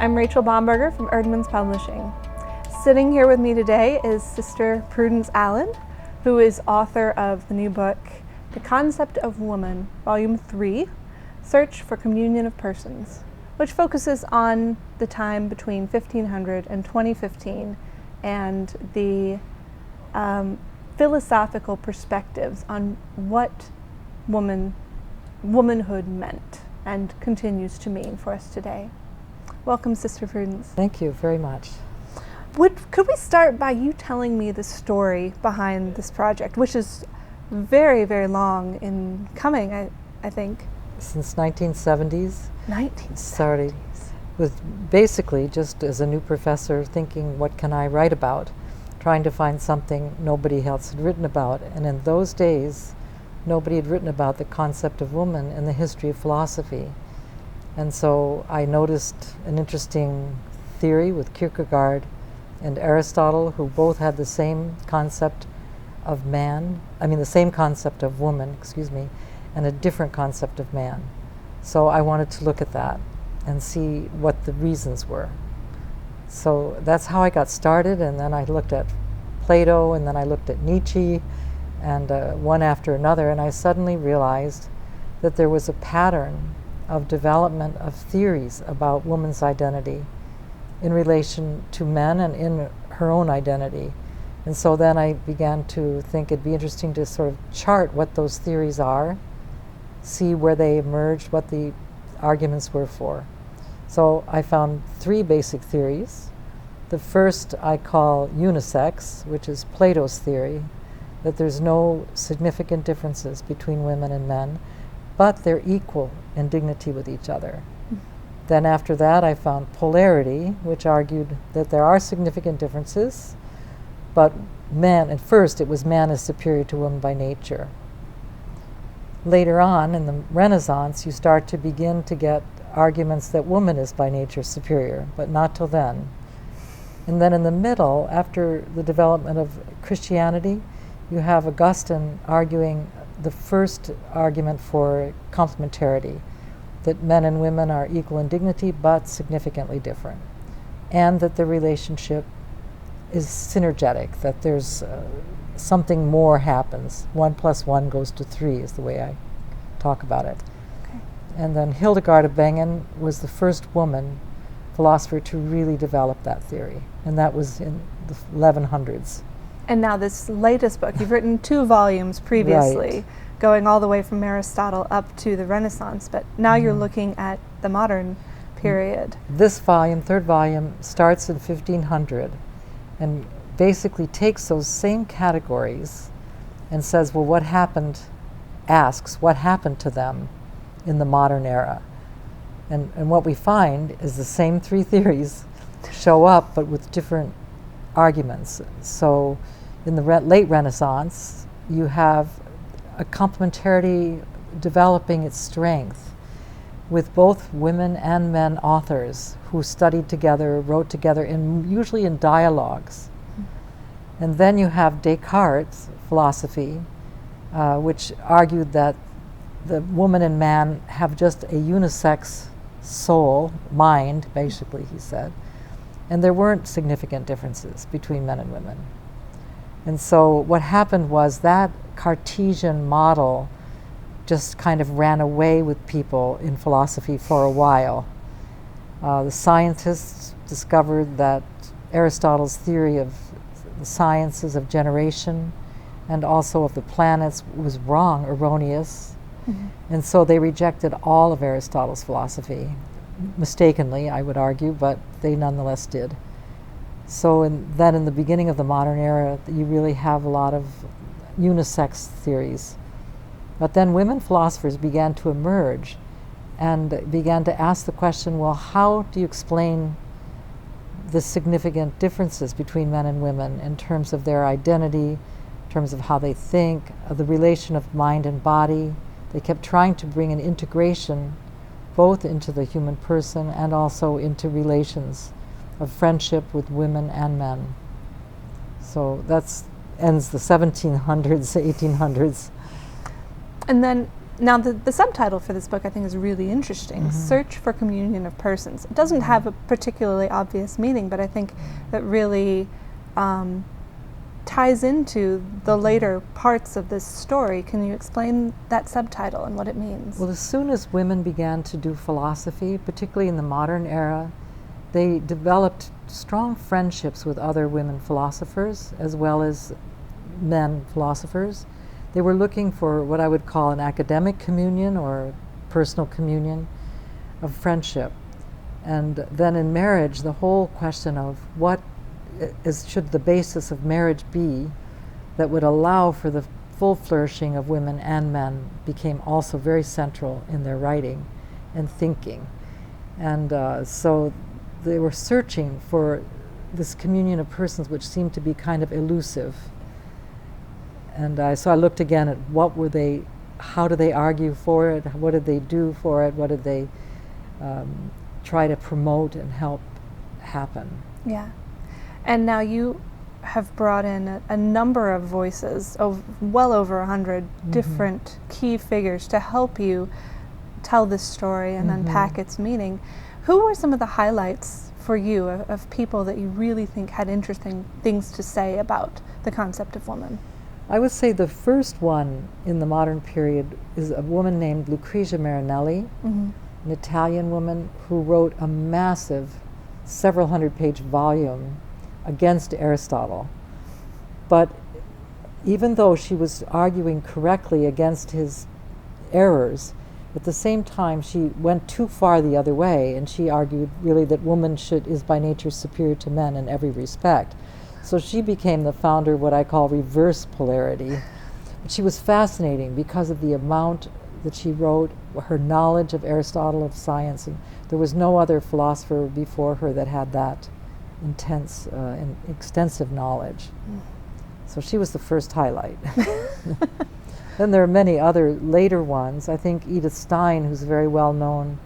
I'm Rachel Bomberger from Erdman's Publishing. Sitting here with me today is Sister Prudence Allen, who is author of the new book, The Concept of Woman, Volume 3, Search for Communion of Persons, which focuses on the time between 1500 and 2015 and the philosophical perspectives on what womanhood meant and continues to mean for us today. Welcome, Sister Prudence. Thank you very much. Could we start by you telling me the story behind this project, which is very, very long in coming, I think. Since 1970s. 1970s. Started with basically just as a new professor thinking, what can I write about? Trying to find something nobody else had written about. And in those days, nobody had written about the concept of woman in the history of philosophy. And so I noticed an interesting theory with Kierkegaard and Aristotle, who both had the same concept of the same concept of woman, and a different concept of man. So I wanted to look at that and see what the reasons were. So that's how I got started, and then I looked at Plato, and then I looked at Nietzsche, and one after another, and I suddenly realized that there was a pattern of development of theories about woman's identity in relation to men and in her own identity. And so then I began to think it'd be interesting to sort of chart what those theories are, see where they emerged, what the arguments were for. So I found three basic theories. The first I call unisex, which is Plato's theory, that there's no significant differences between women and men, but they're equal in dignity with each other. Then after that, I found polarity, which argued that there are significant differences, but at first it was man is superior to woman by nature. Later on, in the Renaissance, you start to begin to get arguments that woman is by nature superior, but not till then. And then in the middle, after the development of Christianity, you have Augustine arguing the first argument for complementarity, that men and women are equal in dignity but significantly different, and that the relationship is synergetic, that there's something more happens. 1 + 1 goes to 3 is the way I talk about it. Okay. And then Hildegard of Bingen was the first woman philosopher to really develop that theory, and that was in the 1100s. And now this latest book, you've written 2 volumes previously, Right. going all the way from Aristotle up to the Renaissance, but now you're looking at the modern period. This volume, third volume, starts in 1500 and basically takes those same categories and says, well, asks what happened to them in the modern era. And what we find is the same 3 theories show up, but with different arguments. So in the late Renaissance, you have a complementarity developing its strength with both women and men authors who studied together, wrote together, usually in dialogues. And then you have Descartes' philosophy, which argued that the woman and man have just a unisex soul, mind, basically, he said, and there weren't significant differences between men and women. And so what happened was that Cartesian model just kind of ran away with people in philosophy for a while. The scientists discovered that Aristotle's theory of the sciences of generation and also of the planets was wrong, erroneous. Mm-hmm. And so they rejected all of Aristotle's philosophy, mistakenly, I would argue, but they nonetheless did. So then in the beginning of the modern era, you really have a lot of unisex theories. But then women philosophers began to emerge and began to ask the question, well, how do you explain the significant differences between men and women in terms of their identity, in terms of how they think, of the relation of mind and body? They kept trying to bring an integration both into the human person and also into relations of friendship with women and men. So that ends the 1700s, 1800s. And then Now, the subtitle for this book I think is really interesting, Search for Communion of Persons. It doesn't have a particularly obvious meaning, but I think that really ties into the later parts of this story. Can you explain that subtitle and what it means? Well, as soon as women began to do philosophy, particularly in the modern era, they developed strong friendships with other women philosophers as well as men philosophers. They were looking for what I would call an academic communion or personal communion of friendship. And then in marriage, the whole question of what should the basis of marriage be that would allow for the full flourishing of women and men became also very central in their writing and thinking. And so they were searching for this communion of persons which seemed to be kind of elusive. And so I looked again at what were they, how do they argue for it, what did they do for it, what did they try to promote and help happen. Yeah. And now you have brought in a number of voices, well over 100 different key figures to help you tell this story and unpack its meaning. Who were some of the highlights for you of people that you really think had interesting things to say about the concept of woman? I would say the first one in the modern period is a woman named Lucrezia Marinelli, an Italian woman who wrote a massive, several hundred-page volume against Aristotle. But even though she was arguing correctly against his errors, at the same time she went too far the other way, and she argued really that woman is by nature superior to men in every respect. So she became the founder of what I call reverse polarity. But she was fascinating because of the amount that she wrote, her knowledge of Aristotle, of science, and there was no other philosopher before her that had that intense and extensive knowledge. So she was the first highlight. Then there are many other later ones. I think Edith Stein, who's very well known,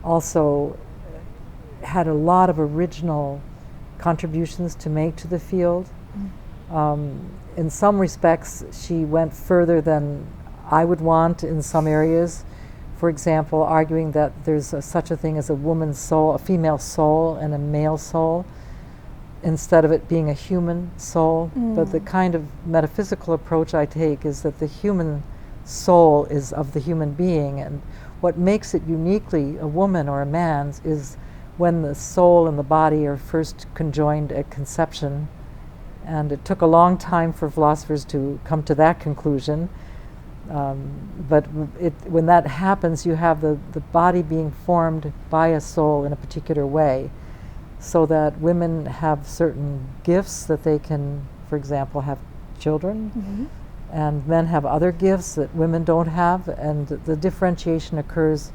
also had a lot of original contributions to make to the field. In some respects, she went further than I would want in some areas. For example, arguing that there's such a thing as a woman's soul, a female soul, and a male soul, instead of it being a human soul. But the kind of metaphysical approach I take is that the human soul is of the human being, and what makes it uniquely a woman or a man's is when the soul and the body are first conjoined at conception. And it took a long time for philosophers to come to that conclusion. But when that happens, you have the body being formed by a soul in a particular way, so that women have certain gifts that they can, for example, have children, and men have other gifts that women don't have, and the differentiation occurs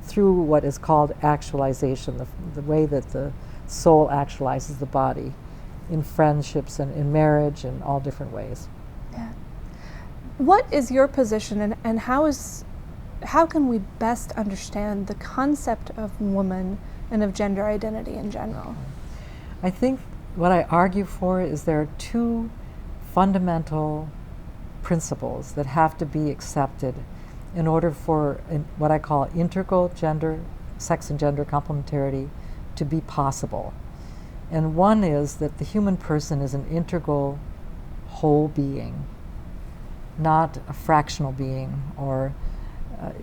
through what is called actualization, the way that the soul actualizes the body in friendships and in marriage and all different ways. Yeah. What is your position, and how can we best understand the concept of woman and of gender identity in general? I think what I argue for is there are two fundamental principles that have to be accepted in order for what I call integral gender, sex and gender complementarity to be possible. And one is that the human person is an integral whole being, not a fractional being or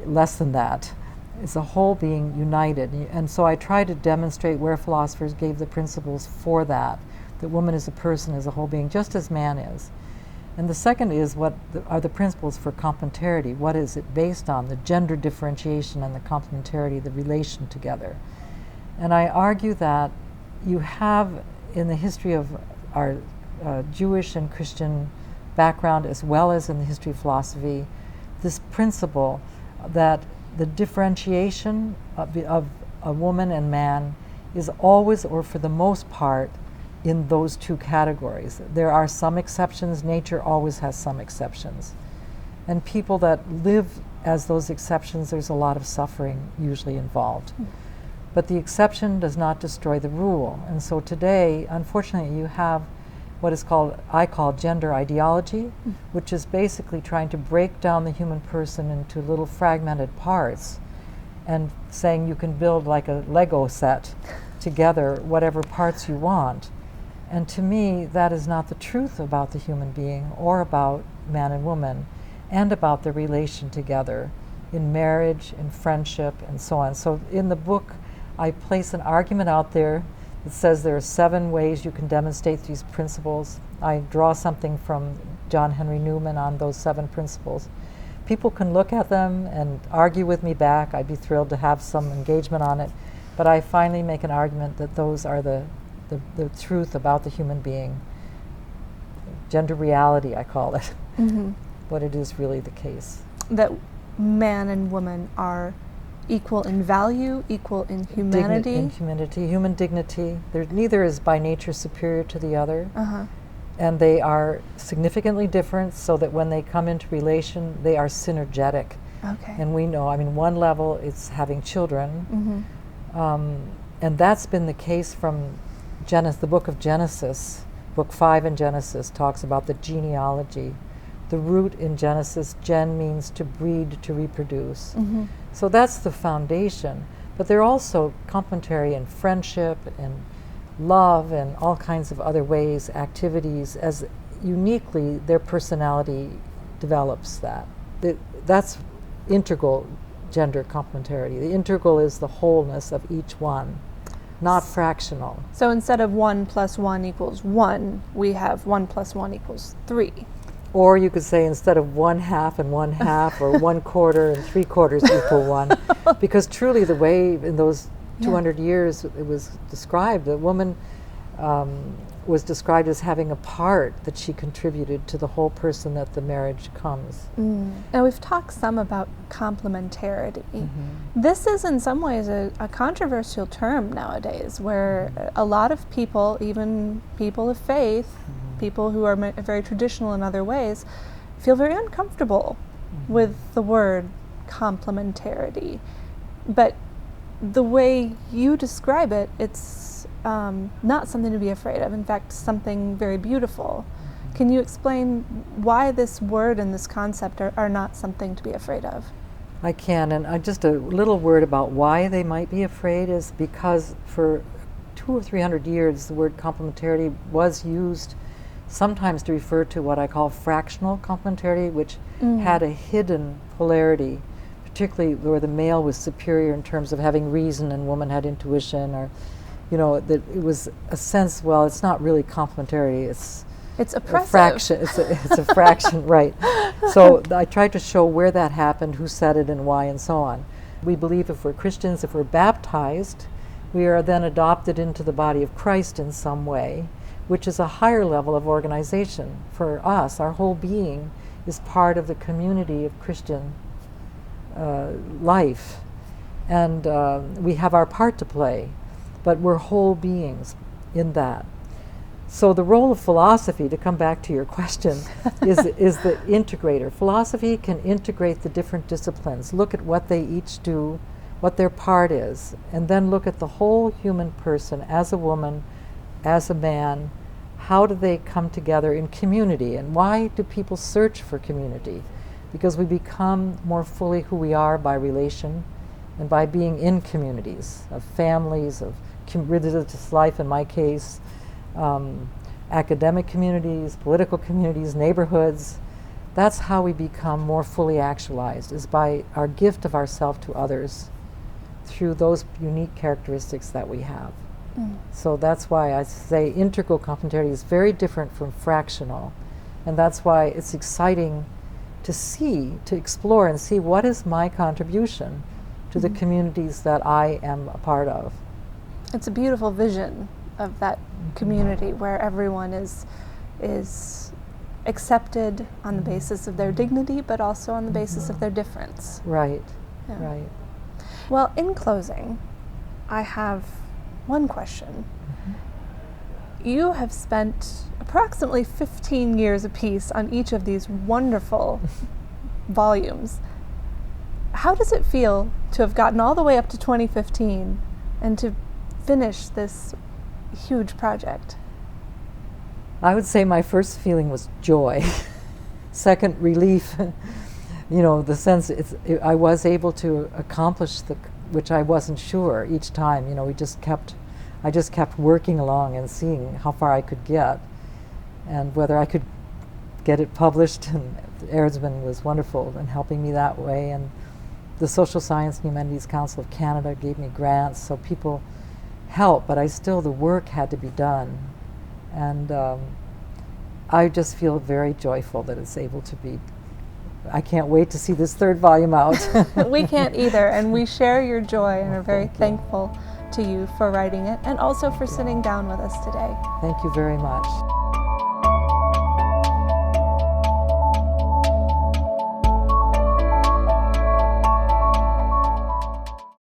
less than that. It's a whole being united. And so I try to demonstrate where philosophers gave the principles for that woman is a person, is a whole being, just as man is. And the second is what are the principles for complementarity? What is it based on? The gender differentiation and the complementarity, the relation together. And I argue that you have in the history of our Jewish and Christian background, as well as in the history of philosophy, this principle that the differentiation of a woman and man is always, or for the most part, in those two categories. There are some exceptions. Nature always has some exceptions. And people that live as those exceptions, there's a lot of suffering usually involved. But the exception does not destroy the rule. And so today, unfortunately, you have what is called, I call gender ideology, which is basically trying to break down the human person into little fragmented parts and saying you can build like a Lego set together whatever parts you want. And to me, that is not the truth about the human being or about man and woman and about the relation together in marriage, in friendship, and so on. So in the book, I place an argument out there that says there are 7 ways you can demonstrate these principles. I draw something from John Henry Newman on those 7 principles. People can look at them and argue with me back. I'd be thrilled to have some engagement on it. But I finally make an argument that those are the truth about the human being. Gender reality, I call it. Mm-hmm. But it is really the case. That man and woman are equal in value, equal in humanity. In humanity, human dignity. Neither is by nature superior to the other. Uh-huh. And they are significantly different so that when they come into relation, they are synergetic. Okay. And we know, I mean, one level it's having children. Mm-hmm. And that's been the case from the book of Genesis. Book 5 in Genesis talks about the genealogy. The root in Genesis, gen means to breed, to reproduce. Mm-hmm. So that's the foundation. But they're also complementary in friendship and love and all kinds of other ways, activities, as uniquely their personality develops that. That's integral gender complementarity. The integral is the wholeness of each one, not fractional. So instead of 1 + 1 = 1, we have 1 + 1 = 3. Or you could say instead of 1/2 and 1/2 or 1/4 and 3/4 = 1. Because truly the way in those 200 years it was described, the woman was described as having a part that she contributed to the whole person that the marriage comes. Now we've talked some about complementarity. Mm-hmm. This is in some ways a controversial term nowadays, where a lot of people, even people of faith, people who are very traditional in other ways, feel very uncomfortable with the word complementarity. But the way you describe it, it's not something to be afraid of. In fact, something very beautiful. Can you explain why this word and this concept are not something to be afraid of? I can, and just a little word about why they might be afraid is because for 200 or 300 years the word complementarity was used sometimes to refer to what I call fractional complementarity, which had a hidden polarity, particularly where the male was superior in terms of having reason and woman had intuition, or that it was a sense, well, it's not really complementary, it's oppressive. A fraction. It's a fraction, right. So I tried to show where that happened, who said it and why and so on. We believe if we're Christians, if we're baptized, we are then adopted into the body of Christ in some way, which is a higher level of organization for us. Our whole being is part of the community of Christian life. And we have our part to play, but we're whole beings in that. So the role of philosophy, to come back to your question, is the integrator. Philosophy can integrate the different disciplines, look at what they each do, what their part is, and then look at the whole human person as a woman, as a man. How do they come together in community? And why do people search for community? Because we become more fully who we are by relation and by being in communities, of families, of religious life in my case, academic communities, political communities, neighborhoods. That's how we become more fully actualized, is by our gift of ourself to others through those unique characteristics that we have. So that's why I say integral complementarity is very different from fractional. And that's why it's exciting to explore and see what is my contribution to the communities that I am a part of. It's a beautiful vision of that community where everyone is accepted on the basis of their dignity, but also on the basis of their difference. Right, Yeah. right. Well, in closing, I have one question. You have spent approximately 15 years apiece on each of these wonderful volumes. How does it feel to have gotten all the way up to 2015 and to finish this huge project? I would say my first feeling was joy. Second, relief. You know, the sense I was able to accomplish which I wasn't sure each time. You know, I just kept working along and seeing how far I could get, and whether I could get it published. And Airdsman was wonderful in helping me that way, and the Social Science and Humanities Council of Canada gave me grants, so people helped, but the work had to be done. And I just feel very joyful that it's able to be. I can't wait to see this third volume out. We can't either, and we share your joy and Well, are very thank you. thankful to you for writing it and also for sitting down with us today. Thank you very much.